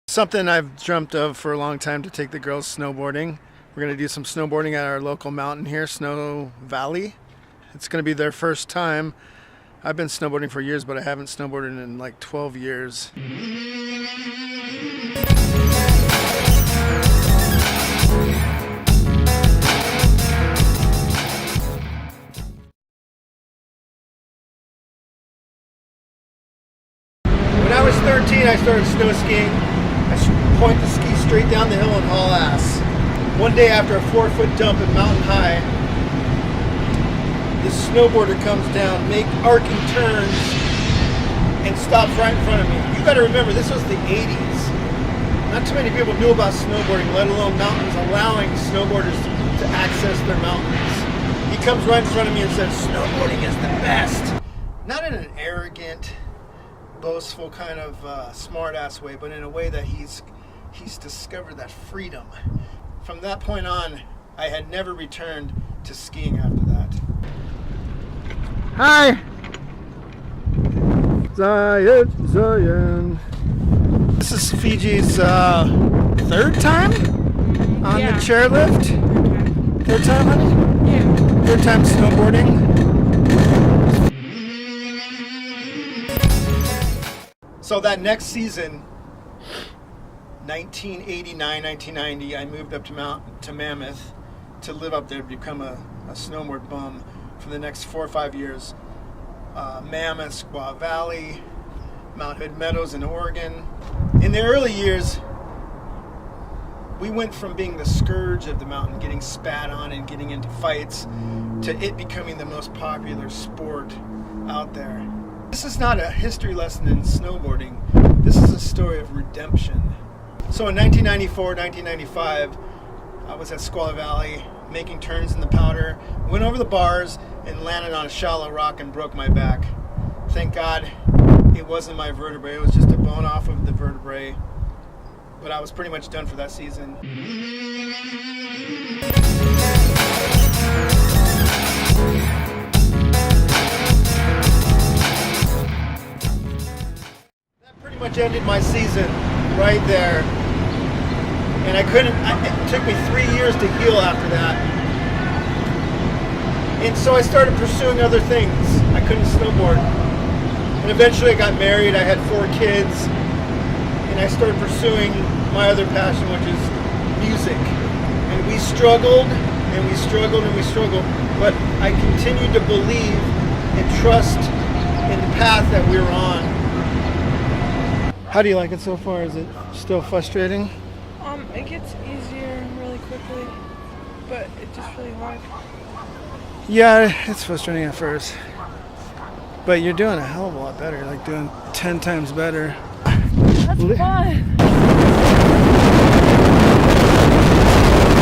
Something I've dreamt of for a long time, to take the girls snowboarding. We're going to do some snowboarding at our local mountain here, Snow Valley. It's going to be their first time. I've been snowboarding for years, but I haven't snowboarded in like 12 years. When I was 13, I started snow skiing. I point the ski straight down the hill and haul ass. One day after a 4-foot dump at Mountain High, this snowboarder comes down, make arcing turns, and stops right in front of me. You gotta remember, this was the 80's. Not too many people knew about snowboarding, let alone mountains allowing snowboarders to access their mountains. He comes right in front of me and says, "Snowboarding is the best." Not in an arrogant, boastful kind of smart-ass way, but in a way that he's discovered that freedom. From that point on, I had never returned to skiing after that. Hi! Zion. This is Fiji's third time on the chairlift. Third time, honey? Yeah. Third time snowboarding. So that next season, 1989, 1990, I moved up to Mammoth to live up there, to become a snowboard bum for the next 4 or 5 years. Mammoth, Squaw Valley, Mount Hood Meadows in Oregon. In the early years, we went from being the scourge of the mountain, getting spat on and getting into fights, to it becoming the most popular sport out there. This is not a history lesson in snowboarding. This is a story of redemption. So in 1994, 1995, I was at Squaw Valley making turns in the powder, went over the bars and landed on a shallow rock and broke my back. Thank God it wasn't my vertebrae, it was just a bone off of the vertebrae. But I was pretty much done for that season. Much ended my season right there, and it took me 3 years to heal after that, and so I started pursuing other things. I couldn't snowboard, and eventually I got married. I had 4 kids, and I started pursuing my other passion, which is music. And we struggled and we struggled and we struggled, but I continued to believe and trust in the path that we were on. How do you like it so far? Is it still frustrating? It gets easier really quickly, but it's just really hard. Yeah, it's frustrating at first. But you're doing a hell of a lot better. You're like doing 10 times better. That's fun.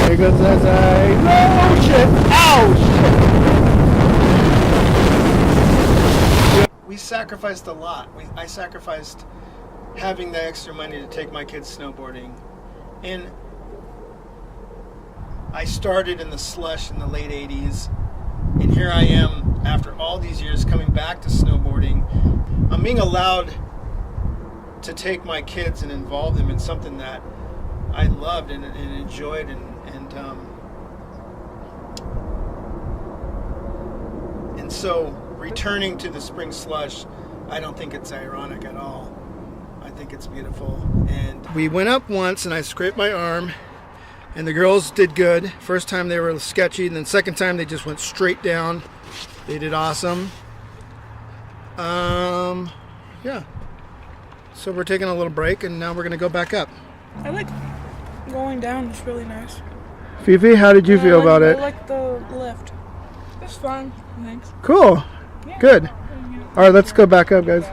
Here goes that side. Oh shit! Ow! Shit! We sacrificed a lot. I sacrificed having the extra money to take my kids snowboarding, and I started in the slush in the late 80's, and here I am after all these years coming back to snowboarding. I'm being allowed to take my kids and involve them in something that I loved and enjoyed, and so returning to the spring slush, I don't think it's ironic at all. I think it's beautiful. And we went up once and I scraped my arm, and the girls did good. First time they were sketchy, and then second time they just went straight down. They did awesome. Yeah. So we're taking a little break, and now we're gonna go back up. I like going down, it's really nice. Fifi, how did you feel about it? I like the lift. It's fun, thanks. Cool. Yeah. Good. All right, let's go back up, guys.